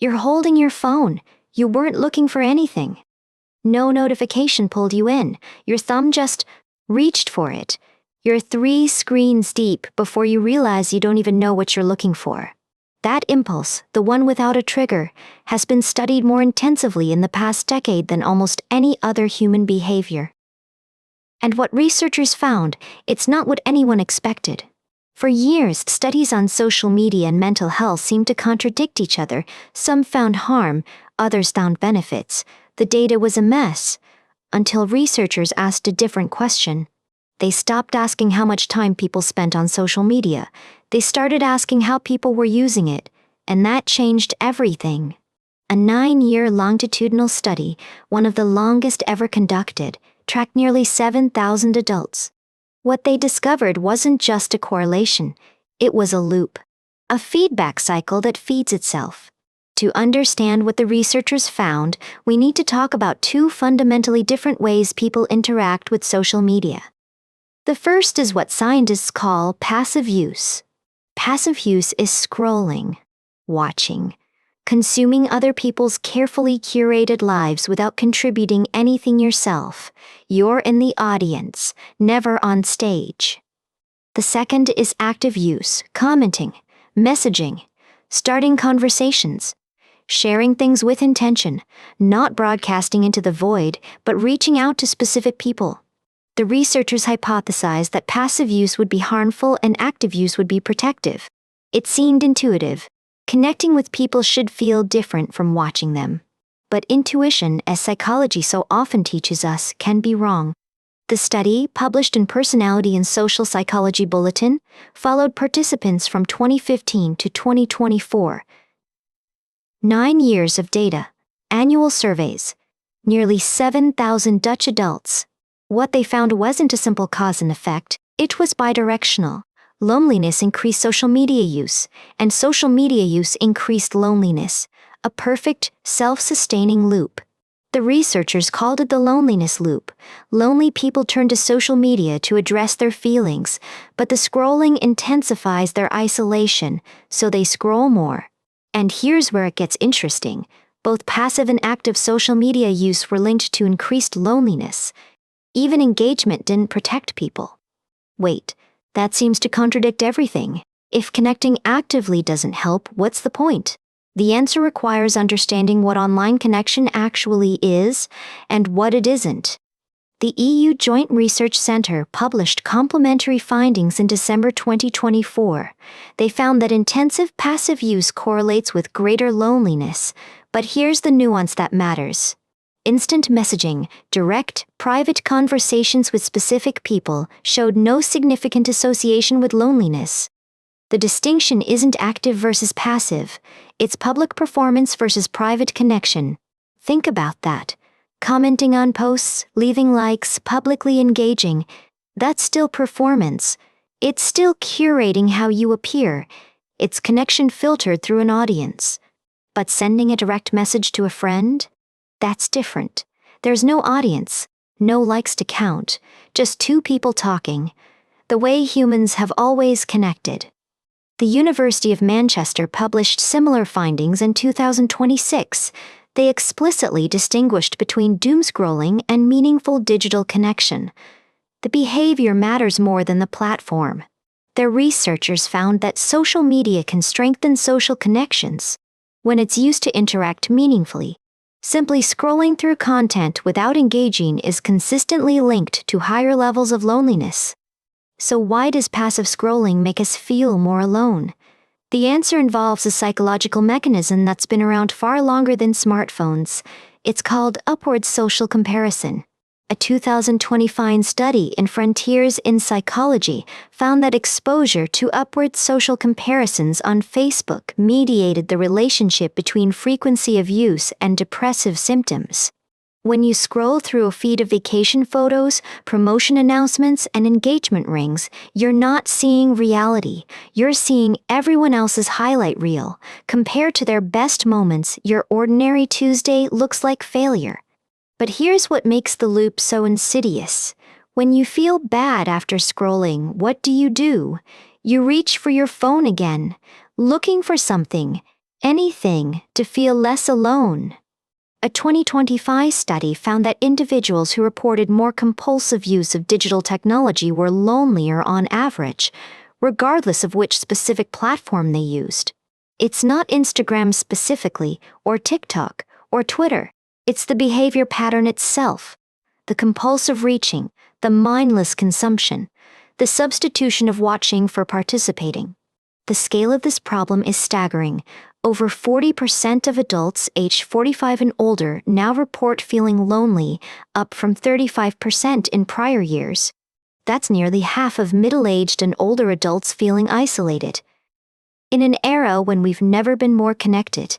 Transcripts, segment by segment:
You're holding your phone. You weren't looking for anything. No notification pulled you in. Your thumb just reached for it. You're 3 screens deep before you realize you don't even know what you're looking for. That impulse, the one without a trigger, has been studied more intensively in the past decade than almost any other human behavior. And what researchers found, it's not what anyone expected. For years, studies on social media and mental health seemed to contradict each other. Some found harm, others found benefits. The data was a mess, until researchers asked a different question. They stopped asking how much time people spent on social media. They started asking how people were using it, and that changed everything. A 9-year longitudinal study, one of the longest ever conducted, tracked nearly 7,000 adults. What they discovered wasn't just a correlation, it was a loop, a feedback cycle that feeds itself. To understand what the researchers found, we need to talk about 2 fundamentally different ways people interact with social media. The first is what scientists call passive use. Passive use is scrolling, watching, consuming other people's carefully curated lives without contributing anything yourself. You're in the audience, never on stage. The second is active use, commenting, messaging, starting conversations, sharing things with intention, not broadcasting into the void, but reaching out to specific people. The researchers hypothesized that passive use would be harmful and active use would be protective. It seemed intuitive. Connecting with people should feel different from watching them. But intuition, as psychology so often teaches us, can be wrong. The study, published in Personality and Social Psychology Bulletin, followed participants from 2015 to 2024. 9 years of data, annual surveys, nearly 7,000 Dutch adults. What they found wasn't a simple cause and effect, it was bidirectional. Loneliness increased social media use, and social media use increased loneliness, a perfect, self-sustaining loop. The researchers called it the loneliness loop. Lonely people turn to social media to address their feelings, but the scrolling intensifies their isolation, so they scroll more. And here's where it gets interesting. Both passive and active social media use were linked to increased loneliness. Even engagement didn't protect people. Wait, that seems to contradict everything. If connecting actively doesn't help, what's the point? The answer requires understanding what online connection actually is and what it isn't. The EU Joint Research Centre published complementary findings in December 2024. They found that intensive passive use correlates with greater loneliness, but here's the nuance that matters. Instant messaging, direct, private conversations with specific people showed no significant association with loneliness. The distinction isn't active versus passive, it's public performance versus private connection. Think about that. Commenting on posts, leaving likes, publicly engaging, that's still performance. It's still curating how you appear. It's connection filtered through an audience. But sending a direct message to a friend? That's different. There's no audience, no likes to count, just 2 people talking, the way humans have always connected. The University of Manchester published similar findings in 2026. They explicitly distinguished between doomscrolling and meaningful digital connection. The behavior matters more than the platform. Their researchers found that social media can strengthen social connections when it's used to interact meaningfully. Simply scrolling through content without engaging is consistently linked to higher levels of loneliness. So why does passive scrolling make us feel more alone? The answer involves a psychological mechanism that's been around far longer than smartphones. It's called upward social comparison. A 2025 study in Frontiers in Psychology found that exposure to upward social comparisons on Facebook mediated the relationship between frequency of use and depressive symptoms. When you scroll through a feed of vacation photos, promotion announcements, and engagement rings, you're not seeing reality. You're seeing everyone else's highlight reel. Compared to their best moments, your ordinary Tuesday looks like failure. But here's what makes the loop so insidious. When you feel bad after scrolling, what do? You reach for your phone again, looking for something, Anything to feel less alone. A 2025 study found that individuals who reported more compulsive use of digital technology were lonelier on average, regardless of which specific platform they used. It's not Instagram specifically, or TikTok, or Twitter. It's the behavior pattern itself. The compulsive reaching, the mindless consumption, the substitution of watching for participating. The scale of this problem is staggering. Over 40% of adults aged 45 and older now report feeling lonely, up from 35% in prior years. That's nearly half of middle-aged and older adults feeling isolated. In an era when we've never been more connected,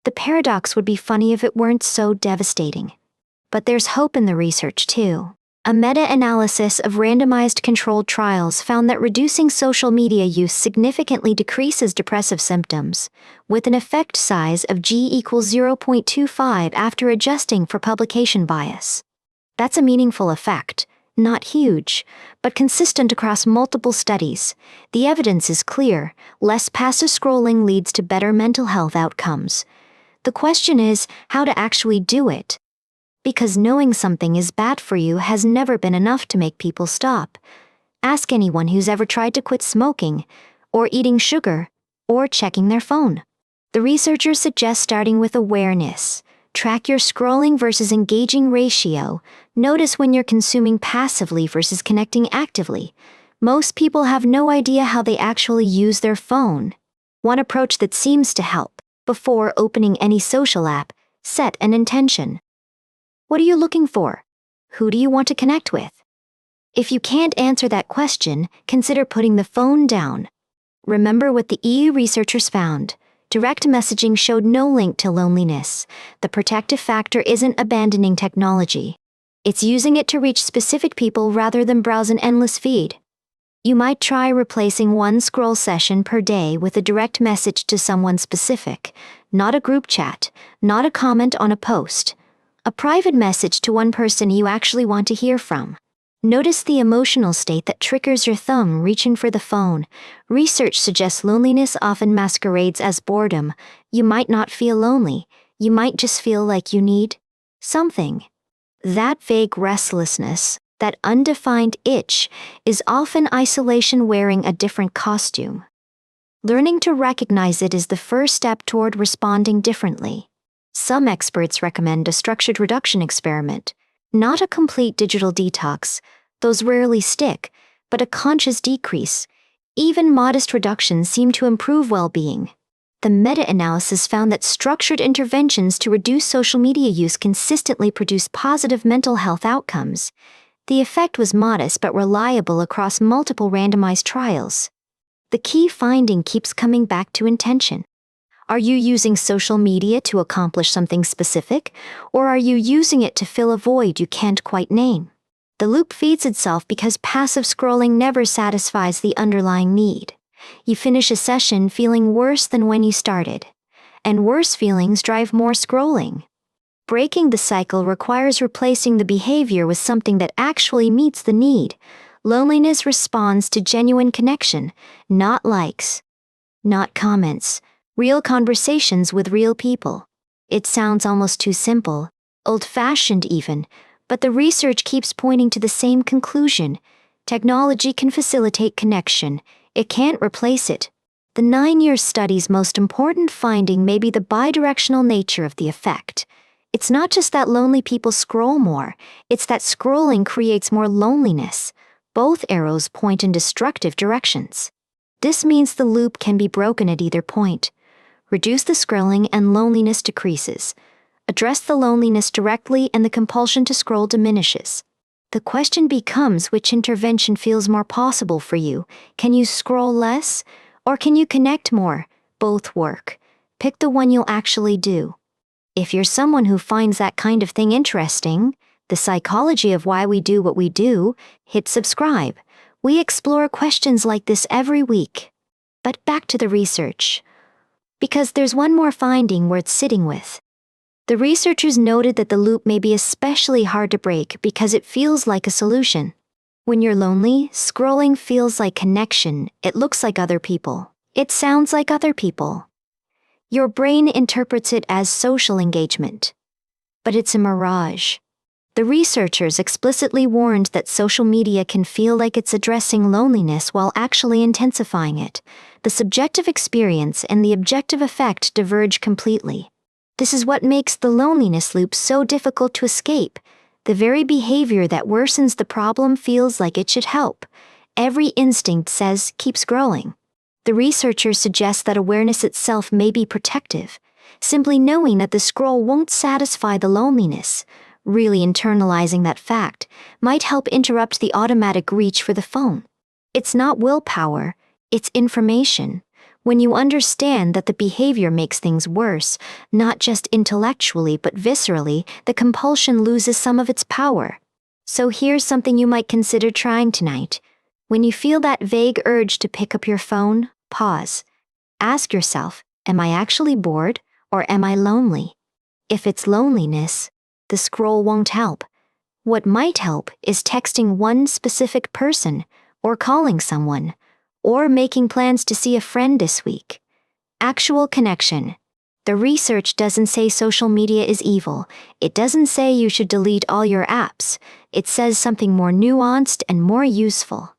the paradox would be funny if it weren't so devastating. But there's hope in the research, too. A meta-analysis of randomized controlled trials found that reducing social media use significantly decreases depressive symptoms, with an effect size of G equals 0.25 after adjusting for publication bias. That's a meaningful effect, not huge, but consistent across multiple studies. The evidence is clear: less passive scrolling leads to better mental health outcomes. The question is how to actually do it. Because knowing something is bad for you has never been enough to make people stop. Ask anyone who's ever tried to quit smoking, or eating sugar, or checking their phone. The researchers suggest starting with awareness. Track your scrolling versus engaging ratio. Notice when you're consuming passively versus connecting actively. Most people have no idea how they actually use their phone. One approach that seems to help: before opening any social app, set an intention. What are you looking for? Who do you want to connect with? If you can't answer that question, consider putting the phone down. Remember what the EU researchers found. Direct messaging showed no link to loneliness. The protective factor isn't abandoning technology. It's using it to reach specific people rather than browse an endless feed. You might try replacing one scroll session per day with a direct message to someone specific, not a group chat, not a comment on a post. A private message to one person you actually want to hear from. Notice the emotional state that triggers your thumb reaching for the phone. Research suggests loneliness often masquerades as boredom. You might not feel lonely. You might just feel like you need something. That vague restlessness, that undefined itch, is often isolation wearing a different costume. Learning to recognize it is the first step toward responding differently. Some experts recommend a structured reduction experiment, not a complete digital detox. Those rarely stick, but a conscious decrease. Even modest reductions seem to improve well-being. The meta-analysis found that structured interventions to reduce social media use consistently produce positive mental health outcomes. The effect was modest but reliable across multiple randomized trials. The key finding keeps coming back to intention. Are you using social media to accomplish something specific, or are you using it to fill a void you can't quite name? The loop feeds itself because passive scrolling never satisfies the underlying need. You finish a session feeling worse than when you started, and worse feelings drive more scrolling. Breaking the cycle requires replacing the behavior with something that actually meets the need. Loneliness responds to genuine connection, not likes, not comments. Real conversations with real people. It sounds almost too simple, old-fashioned even, but the research keeps pointing to the same conclusion. Technology can facilitate connection. It can't replace it. The 9-year study's most important finding may be the bidirectional nature of the effect. It's not just that lonely people scroll more, it's that scrolling creates more loneliness. Both arrows point in destructive directions. This means the loop can be broken at either point. Reduce the scrolling and loneliness decreases. Address the loneliness directly and the compulsion to scroll diminishes. The question becomes which intervention feels more possible for you. Can you scroll less? Or can you connect more? Both work. Pick the one you'll actually do. If you're someone who finds that kind of thing interesting, the psychology of why we do what we do, hit subscribe. We explore questions like this every week. But back to the research. Because there's one more finding worth sitting with. The researchers noted that the loop may be especially hard to break because it feels like a solution. When you're lonely, scrolling feels like connection. It looks like other people. It sounds like other people. Your brain interprets it as social engagement. But it's a mirage. The researchers explicitly warned that social media can feel like it's addressing loneliness while actually intensifying it. The subjective experience and the objective effect diverge completely. This is what makes the loneliness loop so difficult to escape. The very behavior that worsens the problem feels like it should help. Every instinct says keeps growing. The researchers suggest that awareness itself may be protective. Simply knowing that the scroll won't satisfy the loneliness, really internalizing that fact, might help interrupt the automatic reach for the phone. It's not willpower, it's information. When you understand that the behavior makes things worse, not just intellectually but viscerally, the compulsion loses some of its power. So here's something you might consider trying tonight. When you feel that vague urge to pick up your phone, pause. Ask yourself, am I actually bored or am I lonely? If it's loneliness, the scroll won't help. What might help is texting one specific person, or calling someone, or making plans to see a friend this week. Actual connection. The research doesn't say social media is evil. It doesn't say you should delete all your apps. It says something more nuanced and more useful.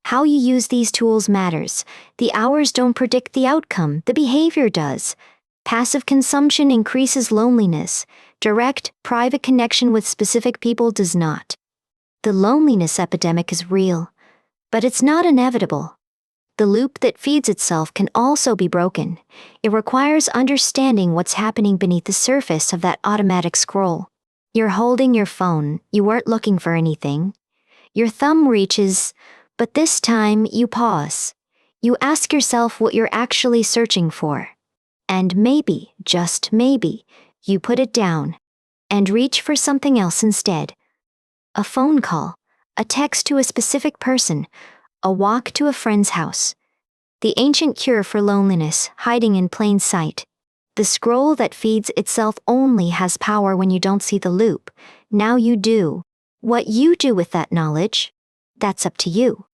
How you use these tools matters. The hours don't predict the outcome, the behavior does. Passive consumption increases loneliness. Direct, private connection with specific people does not. The loneliness epidemic is real, but it's not inevitable. The loop that feeds itself can also be broken. It requires understanding what's happening beneath the surface of that automatic scroll. You're holding your phone, you weren't looking for anything. Your thumb reaches, but this time you pause. You ask yourself what you're actually searching for. And maybe, just maybe, you put it down and reach for something else instead. A phone call, a text to a specific person, a walk to a friend's house. The ancient cure for loneliness hiding in plain sight. The scroll that feeds itself only has power when you don't see the loop. Now you do. What you do with that knowledge, that's up to you.